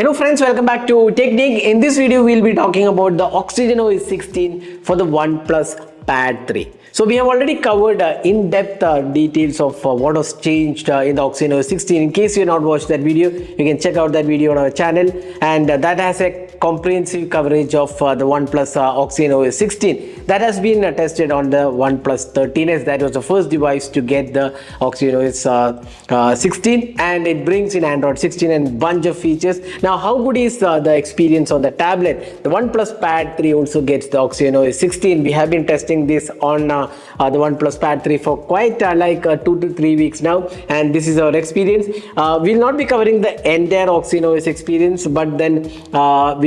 Hello friends, welcome back to Technique. In this video, we'll be talking about the Oxygen OS 16 for the OnePlus Pad 3. So we have already covered in-depth details of what was changed in the Oxygen OS 16. In case you have not watched that video, you can check out that video on our channel, and that has a comprehensive coverage of the OnePlus Oxygen OS 16 that has been tested on the OnePlus 13s. That was the first device to get the Oxygen OS 16, and it brings in Android 16 and bunch of features. Now, how good is the experience on the tablet? The OnePlus Pad 3 also gets the Oxygen OS 16. We have been testing this on the OnePlus Pad 3 for quite 2 to 3 weeks now, and this is our experience. We'll not be covering the entire Oxygen OS experience, but then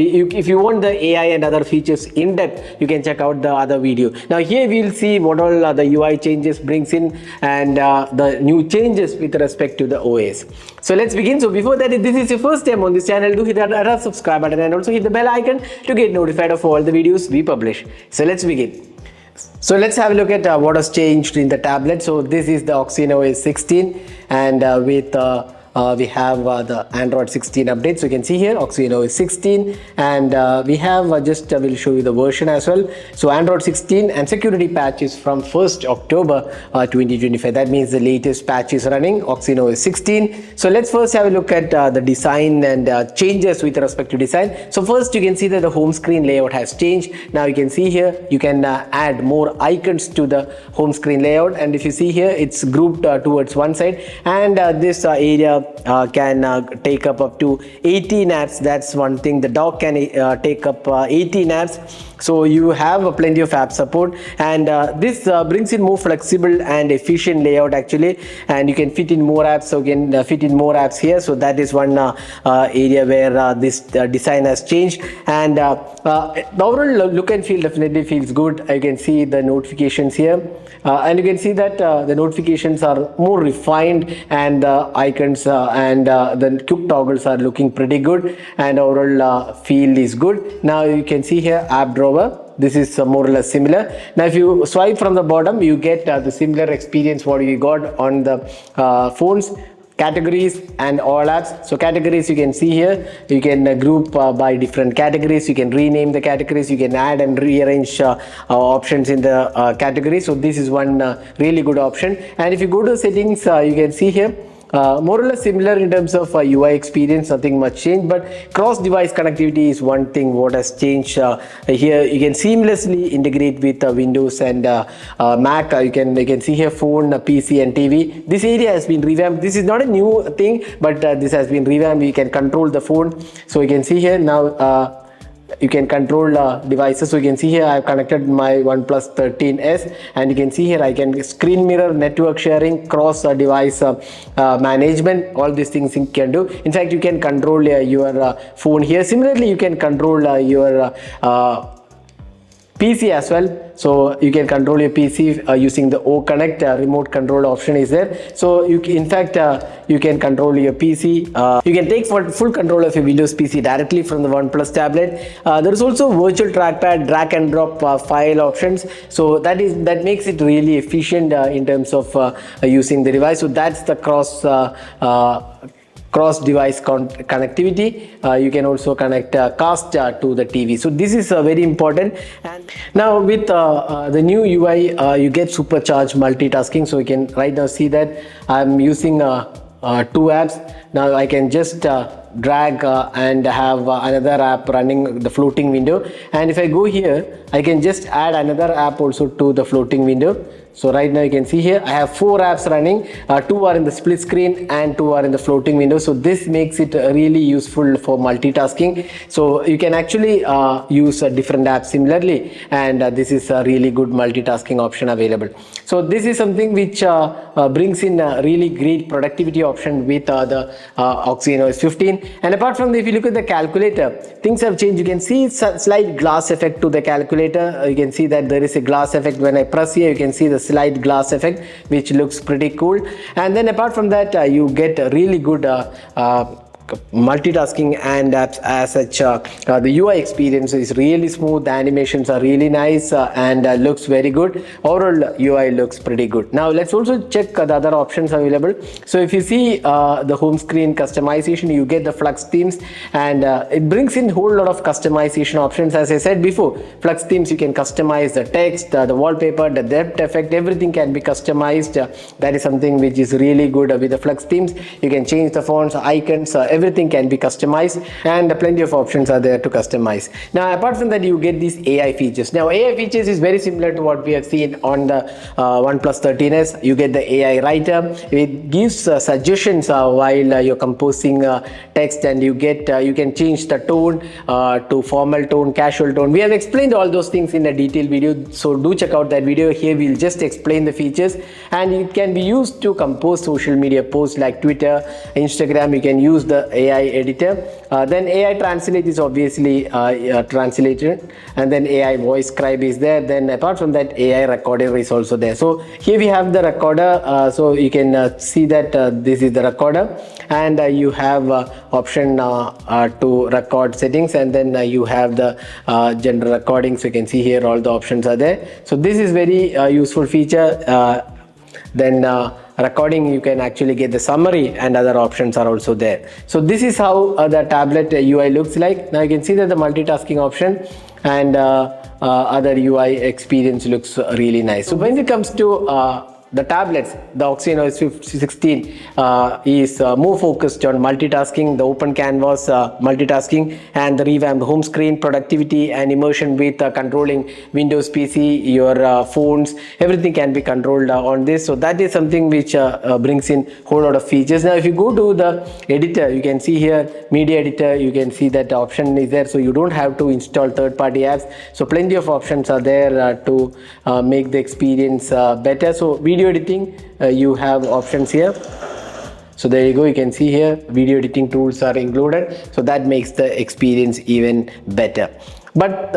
if you want the AI and other features in depth, you can check out the other video. Now here we'll see what all the UI changes brings in and the new changes with respect to the OS. So let's begin. So before that, if this is your first time on this channel, do hit that subscribe button and also hit the bell icon to get notified of all the videos we publish. So let's begin. So let's have a look at what has changed in the tablet. So this is the Oxygen OS 16, and we have the Android 16 update. So you can see here Oxygen OS 16, and we have we'll show you the version as well. So Android 16 and security patches from 1st October 2025. That means the latest patch is running Oxygen OS 16. So let's first have a look at the design and changes with respect to design. So first you can see that the home screen layout has changed. Now you can see here you can add more icons to the home screen layout, and if you see here it's grouped towards one side, and this area can take up to 18 apps. That's one thing. The dock can take up 18 apps. So you have plenty of app support, and this brings in more flexible and efficient layout actually, and you can fit in more apps. So you can fit in more apps here. So that is one area where this design has changed, and the overall look and feel definitely feels good. You can see the notifications here, and you can see that the notifications are more refined, and the icons and the quick toggles are looking pretty good, and overall feel is good. Now you can see here app drawer. This is more or less similar. Now if you swipe from the bottom, you get the similar experience what you got on the phones. Categories and all apps. So categories, you can see here you can group by different categories. You can rename the categories, you can add and rearrange options in the categories. So this is one really good option. And if you go to settings, you can see here more or less similar in terms of UI experience, nothing much changed, but cross-device connectivity is one thing what has changed. Here you can seamlessly integrate with Windows and Mac. You can see here phone, PC and TV. This area has been revamped. This is not a new thing, but this has been revamped. You can control the phone. So you can see here now you can control devices. So you can see here I have connected my OnePlus 13s, and you can see here I can screen mirror, network sharing, cross device management. All these things you can do. In fact, you can control your phone here. Similarly, you can control your PC as well. So you can control your PC using the O Connect remote control option is there. So you can, in fact, you can control your PC. You can take full control of your Windows PC directly from the OnePlus tablet. There is also virtual trackpad, drag and drop file options. So that makes it really efficient in terms of using the device. So that's the cross-device connectivity. You can also connect cast to the TV. So this is very important. And now with the new UI, you get supercharged multitasking. So you can right now see that I'm using 2 apps. Now I can just drag and have another app running the floating window, and if I go here I can just add another app also to the floating window. So right now you can see here I have 4 apps running. 2 are in the split screen and 2 are in the floating window. So this makes it really useful for multitasking. So you can actually use different apps similarly, and this is a really good multitasking option available. So this is something which brings in a really great productivity option with the Oxygen OS 15. And apart from that, if you look at the calculator, things have changed. You can see slight glass effect to the calculator. You can see that there is a glass effect. When I press here, you can see the slight glass effect, which looks pretty cool. And then apart from that, you get a really good multitasking, and as such the UI experience is really smooth, the animations are really nice, and looks very good. Overall UI looks pretty good. Now let's also check the other options available. So if you see the home screen customization, you get the Flux themes, and it brings in whole lot of customization options. As I said before, Flux themes, you can customize the text, the wallpaper, the depth effect, everything can be customized. That is something which is really good with the Flux themes. You can change the fonts, icons, everything can be customized, and plenty of options are there to customize. Now apart from that, you get these AI features. Now AI features is very similar to what we have seen on the OnePlus 13s. You get the AI writer. It gives suggestions while you're composing text, and you can change the tone to formal tone, casual tone. We have explained all those things in a detailed video, so do check out that video. Here we'll just explain the features, and it can be used to compose social media posts like Twitter, Instagram. You can use the AI editor. Then AI translate is obviously translated, and then AI voice scribe is there. Then apart from that, AI recorder is also there. So here we have the recorder, so you can see that this is the recorder, and you have option to record settings, and then you have the general recording. So you can see here all the options are there. So this is very useful feature. Then recording, you can actually get the summary, and other options are also there. So this is how the tablet UI looks like. Now you can see that the multitasking option and other UI experience looks really nice. So when it comes to the tablets, the OxygenOS 16 is more focused on multitasking, the open canvas multitasking, and the revamped home screen productivity and immersion with controlling Windows PC, your phones, everything can be controlled on this. So that is something which brings in whole lot of features. Now if you go to the editor, you can see here media editor, you can see that option is there, so you don't have to install third-party apps. So plenty of options are there to make the experience better. So video editing, you have options here. So there you go, you can see here video editing tools are included, so that makes the experience even better. But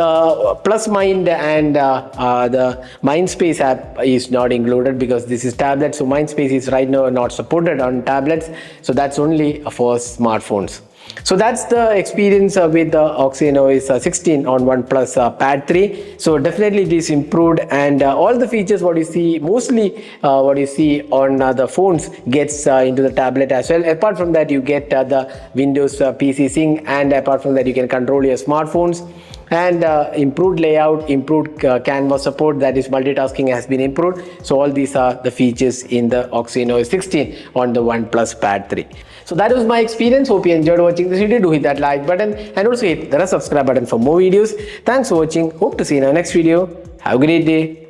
Plus Mind and the Mindspace app is not included because this is tablet. So Mindspace is right now not supported on tablets, so that's only for smartphones. So that's the experience with the OxygenOS 16 on OnePlus Pad 3. So definitely it is improved, and all the features what you see, mostly what you see on the phones gets into the tablet as well. Apart from that, you get the Windows PC sync, and apart from that, you can control your smartphones. And improved layout, improved canvas support, that is multitasking has been improved. So all these are the features in the OxygenOS 16 on the OnePlus Pad 3. So that was my experience. Hope you enjoyed watching this video. Do hit that like button and also hit the subscribe button for more videos. Thanks for watching. Hope to see you in our next video. Have a great day.